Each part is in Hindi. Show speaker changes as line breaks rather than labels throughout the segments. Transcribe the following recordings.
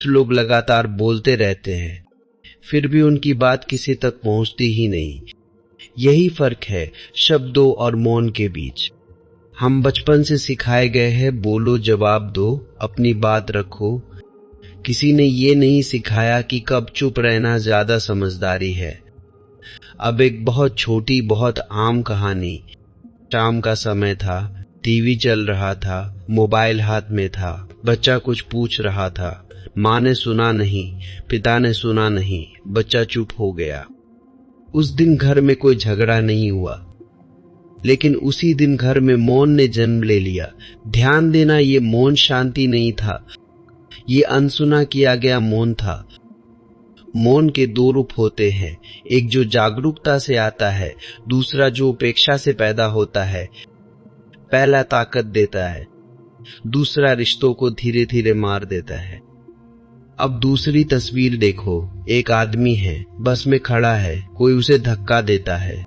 लोग लगातार बोलते रहते हैं, फिर भी उनकी बात किसी तक पहुंचती ही नहीं। यही फर्क है शब्दों और मौन के बीच। हम बचपन से सिखाए गए हैं, बोलो, जवाब दो, अपनी बात रखो। किसी ने ये नहीं सिखाया कि कब चुप रहना ज्यादा समझदारी है। अब एक बहुत छोटी, बहुत आम कहानी। शाम का समय था, टीवी चल रहा था, मोबाइल हाथ में था, बच्चा कुछ पूछ रहा था। माँ ने सुना नहीं, पिता ने सुना नहीं, बच्चा चुप हो गया। उस दिन घर में कोई झगड़ा नहीं हुआ, लेकिन उसी दिन घर में मौन ने जन्म ले लिया। ध्यान देना, ये मौन शांति नहीं था, ये अनसुना किया गया मौन था। मौन के दो रूप होते हैं, एक जो जागरूकता से आता है, दूसरा जो उपेक्षा से पैदा होता है। पहला ताकत देता है, दूसरा रिश्तों को धीरे धीरे मार देता है। अब दूसरी तस्वीर देखो, एक आदमी है, बस में खड़ा है, कोई उसे धक्का देता है,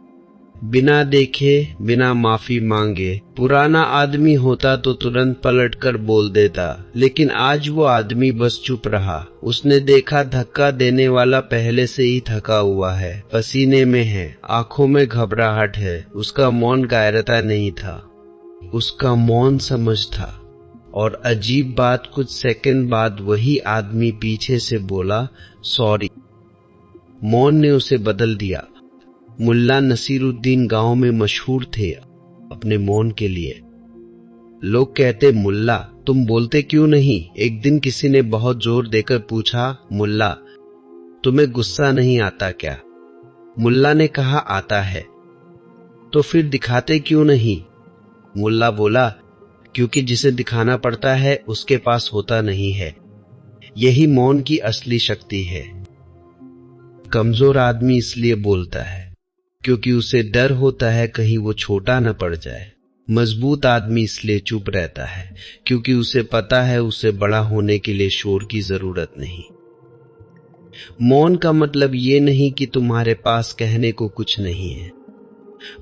बिना देखे, बिना माफी मांगे। पुराना आदमी होता तो तुरंत पलटकर बोल देता, लेकिन आज वो आदमी बस चुप रहा। उसने देखा धक्का देने वाला पहले से ही थका हुआ है, पसीने में है, आंखों में घबराहट है। उसका मौन कायरता नहीं था, उसका मौन समझ था। और अजीब बात, कुछ सेकंड बाद वही आदमी पीछे से बोला, सॉरी। मौन ने उसे बदल दिया। मुल्ला नसीरुद्दीन गांव में मशहूर थे अपने मौन के लिए। लोग कहते, मुल्ला तुम बोलते क्यों नहीं? एक दिन किसी ने बहुत जोर देकर पूछा, मुल्ला तुम्हें गुस्सा नहीं आता क्या? मुल्ला ने कहा, आता है। तो फिर दिखाते क्यों नहीं? मुल्ला बोला, क्योंकि जिसे दिखाना पड़ता है उसके पास होता नहीं है। यही मौन की असली शक्ति है। कमजोर आदमी इसलिए बोलता है क्योंकि उसे डर होता है कहीं वो छोटा न पड़ जाए। मजबूत आदमी इसलिए चुप रहता है क्योंकि उसे पता है उसे बड़ा होने के लिए शोर की जरूरत नहीं। मौन का मतलब ये नहीं कि तुम्हारे पास कहने को कुछ नहीं है।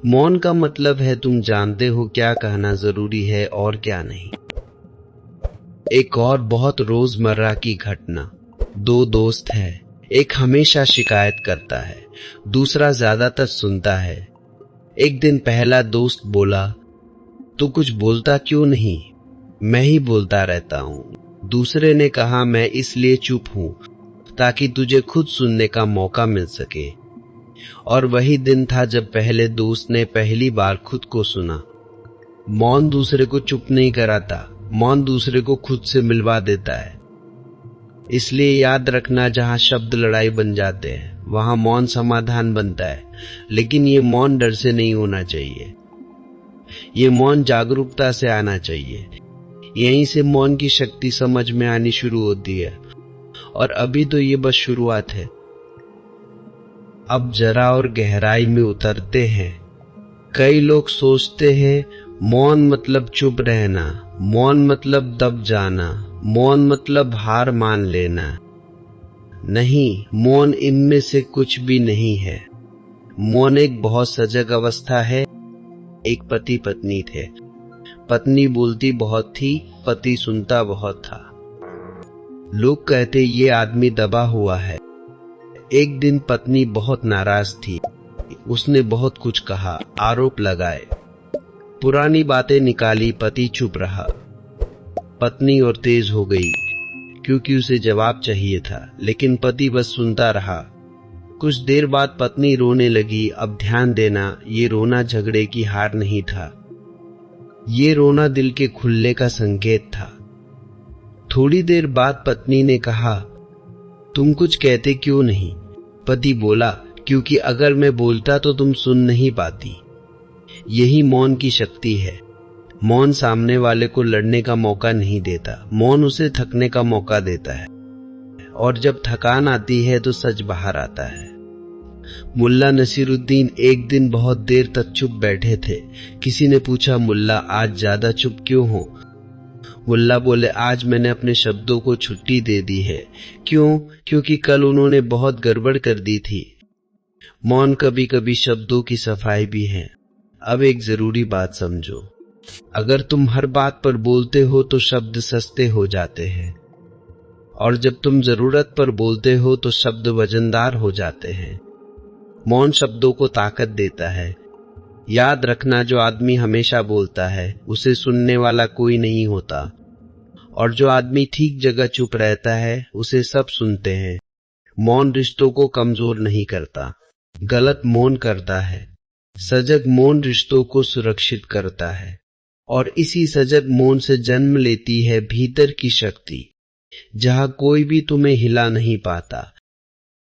मौन का मतलब है तुम जानते हो क्या कहना जरूरी है और क्या नहीं। एक और बहुत रोजमर्रा की घटना। दो दोस्त हैं, एक हमेशा शिकायत करता है, दूसरा ज्यादातर सुनता है। एक दिन पहला दोस्त बोला, तू कुछ बोलता क्यों नहीं? मैं ही बोलता रहता हूं। दूसरे ने कहा, मैं इसलिए चुप हूं ताकि तुझे खुद सुनने का मौका मिल सके। और वही दिन था जब पहले दोस्त ने पहली बार खुद को सुना। मौन दूसरे को चुप नहीं कराता, मौन दूसरे को खुद से मिलवा देता है। इसलिए याद रखना, जहां शब्द लड़ाई बन जाते हैं वहां मौन समाधान बनता है। लेकिन ये मौन डर से नहीं होना चाहिए, ये मौन जागरूकता से आना चाहिए। यहीं से मौन की शक्ति समझ में आनी शुरू होती है। और अभी तो ये बस शुरुआत है। अब जरा और गहराई में उतरते हैं। कई लोग सोचते हैं मौन मतलब चुप रहना, मौन मतलब दब जाना, मौन मतलब हार मान लेना। नहीं, मौन इनमें से कुछ भी नहीं है। मौन एक बहुत सजग अवस्था है। एक पति पत्नी थे। पत्नी बोलती बहुत थी, पति सुनता बहुत था। लोग कहते ये आदमी दबा हुआ है। एक दिन पत्नी बहुत नाराज थी। उसने बहुत कुछ कहा, आरोप लगाए, पुरानी बातें निकाली। पति चुप रहा। पत्नी और तेज हो गई क्योंकि उसे जवाब चाहिए था, लेकिन पति बस सुनता रहा। कुछ देर बाद पत्नी रोने लगी। अब ध्यान देना, ये रोना झगड़े की हार नहीं था, ये रोना दिल के खुलने का संकेत था। थोड़ी देर बाद पत्नी ने कहा, तुम कुछ कहते क्यों नहीं? पति बोला, क्योंकि अगर मैं बोलता तो तुम सुन नहीं पाती। यही मौन की शक्ति है। मौन सामने वाले को लड़ने का मौका नहीं देता, मौन उसे थकने का मौका देता है। और जब थकान आती है तो सच बाहर आता है। मुल्ला नसीरुद्दीन एक दिन बहुत देर तक चुप बैठे थे। किसी ने पूछा, मुल्ला आज ज्यादा चुप क्यों हो? मुल्ला बोले, आज मैंने अपने शब्दों को छुट्टी दे दी है। क्यों? क्योंकि कल उन्होंने बहुत गड़बड़ कर दी थी। मौन कभी कभी शब्दों की सफाई भी है। अब एक जरूरी बात समझो, अगर तुम हर बात पर बोलते हो तो शब्द सस्ते हो जाते हैं और जब तुम जरूरत पर बोलते हो तो शब्द वजनदार हो जाते हैं। मौन शब्दों को ताकत देता है। याद रखना, जो आदमी हमेशा बोलता है उसे सुनने वाला कोई नहीं होता, और जो आदमी ठीक जगह चुप रहता है उसे सब सुनते हैं। मौन रिश्तों को कमजोर नहीं करता, गलत मौन करता है। सजग मौन रिश्तों को सुरक्षित करता है, और इसी सजग मौन से जन्म लेती है भीतर की शक्ति, जहां कोई भी तुम्हें हिला नहीं पाता,